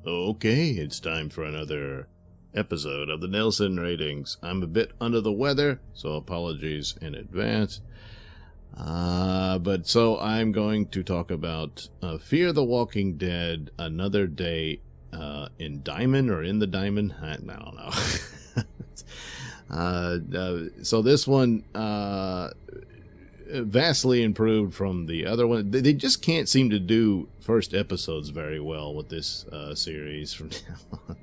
Okay, it's time for another episode of the Nailsin Ratings. I'm a bit under the weather, so apologies in advance. But I'm going to talk about Fear the Walking Dead, Another Day in Diamond, or in the Diamond? I don't know. So this one, vastly improved from the other one. They just can't seem to do first episodes very well with this series from now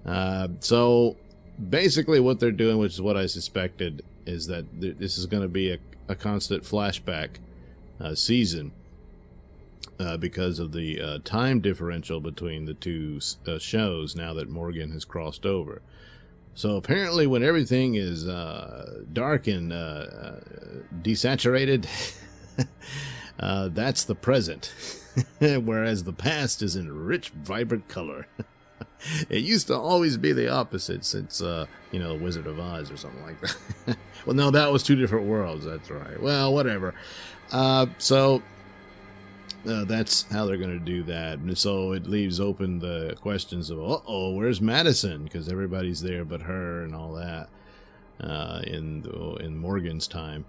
on. So basically what they're doing, which is what I suspected, is that this is going to be a constant flashback season because of the time differential between the two shows now that Morgan has crossed over. So apparently when everything is dark and desaturated, that's the present, whereas the past is in rich, vibrant color. It used to always be the opposite since, Wizard of Oz or something like that. Well, no, that was two different worlds. That's right. Well, whatever. That's how they're going to do that. And so it leaves open the questions of, where's Madison? Because everybody's there but her and all that in Morgan's time.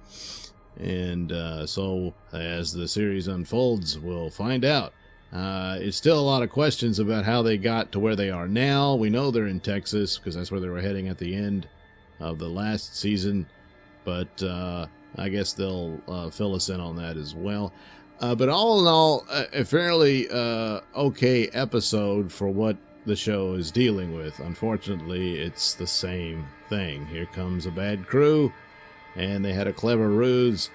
And so as the series unfolds, we'll find out. It's still a lot of questions about how they got to where they are now. We know they're in Texas because that's where they were heading at the end of the last season. But I guess they'll fill us in on that as well. But all in all, a fairly okay episode for what the show is dealing with. Unfortunately, it's the same thing. Here comes a bad crew, and they had a clever ruse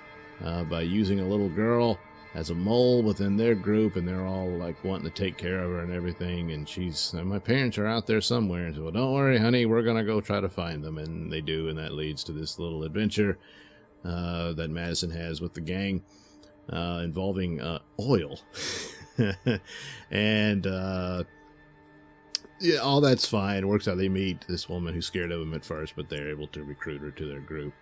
by using a little girl as a mole within their group, and they're all like wanting to take care of her and everything. And my parents are out there somewhere. And so, well, don't worry, honey, we're gonna go try to find them. And they do, and that leads to this little adventure that Madison has with the gang. Involving oil. And all that's fine. It works out. They meet this woman who's scared of them at first, but they're able to recruit her to their group.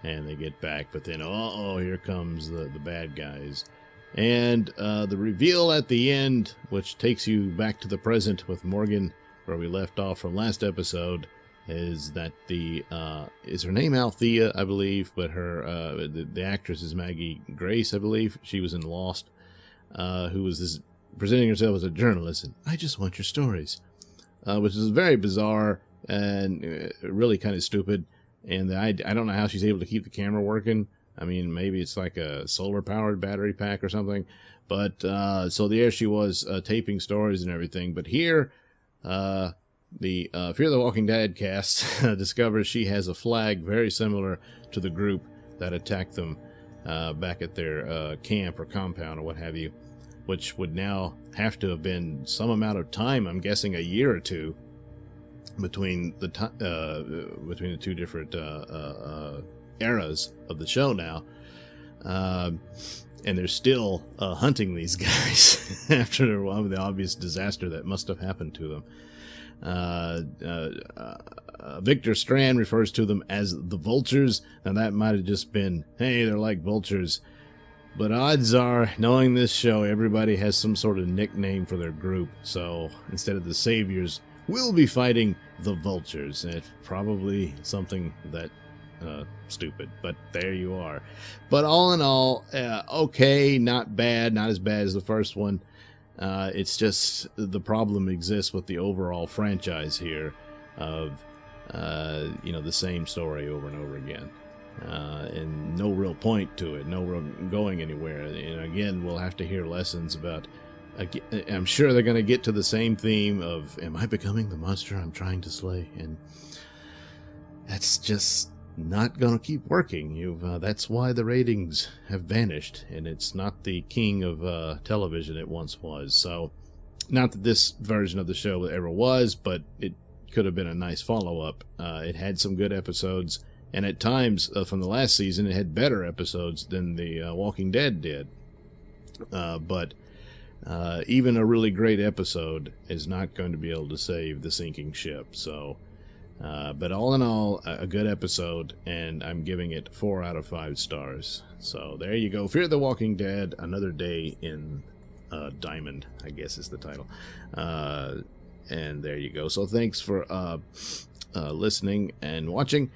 And they get back, but then, here comes the bad guys. And the reveal at the end, which takes you back to the present with Morgan, where we left off from last episode, is that is her name Althea, I believe, but her the actress is Maggie Grace, I believe. She was in Lost, who was presenting herself as a journalist, and I just want your stories, which is very bizarre and really kind of stupid. And I don't know how she's able to keep the camera working. I mean, maybe it's like a solar powered battery pack or something. But so there she was taping stories and everything. But here, the Fear the Walking Dead cast discovers she has a flag very similar to the group that attacked them back at their camp or compound or what have you, which would now have to have been some amount of time, I'm guessing a year or two, between the two different eras of the show now. And they're still hunting these guys after the obvious disaster that must have happened to them. Victor Strand refers to them as the Vultures. Now that might have just been, hey, they're like vultures. But odds are, knowing this show, everybody has some sort of nickname for their group. So instead of the Saviors, we'll be fighting the Vultures. And it's probably something that stupid, but there you are. But all in all, okay, not bad, not as bad as the first one. It's just the problem exists with the overall franchise here of, the same story over and over again. And no real point to it, no real going anywhere. And again, we'll have to hear lessons about, I'm sure they're going to get to the same theme of, am I becoming the monster I'm trying to slay? And that's just not going to keep working. That's why the ratings have vanished, and it's not the king of television it once was. So, not that this version of the show ever was, but it could have been a nice follow-up. It had some good episodes, and at times from the last season, it had better episodes than the Walking Dead did. But even a really great episode is not going to be able to save the sinking ship. So. But all in all, a good episode, and I'm giving it 4 out of 5 stars. So there you go. Fear the Walking Dead, Another Day in Diamond, I guess is the title. And there you go. So thanks for listening and watching.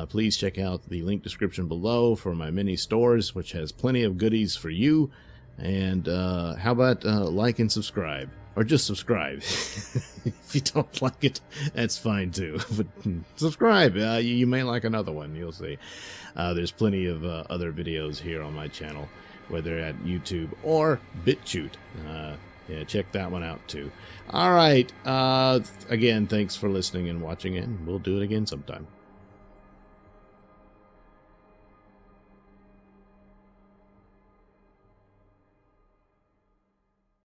Please check out the link description below for my mini stores, which has plenty of goodies for you. And how about like and subscribe? Or just subscribe. If you don't like it, that's fine too. But subscribe. You may like another one. You'll see. There's plenty of other videos here on my channel, whether at YouTube or BitChute. Yeah, check that one out too. All right. Again, thanks for listening and watching, and we'll do it again sometime.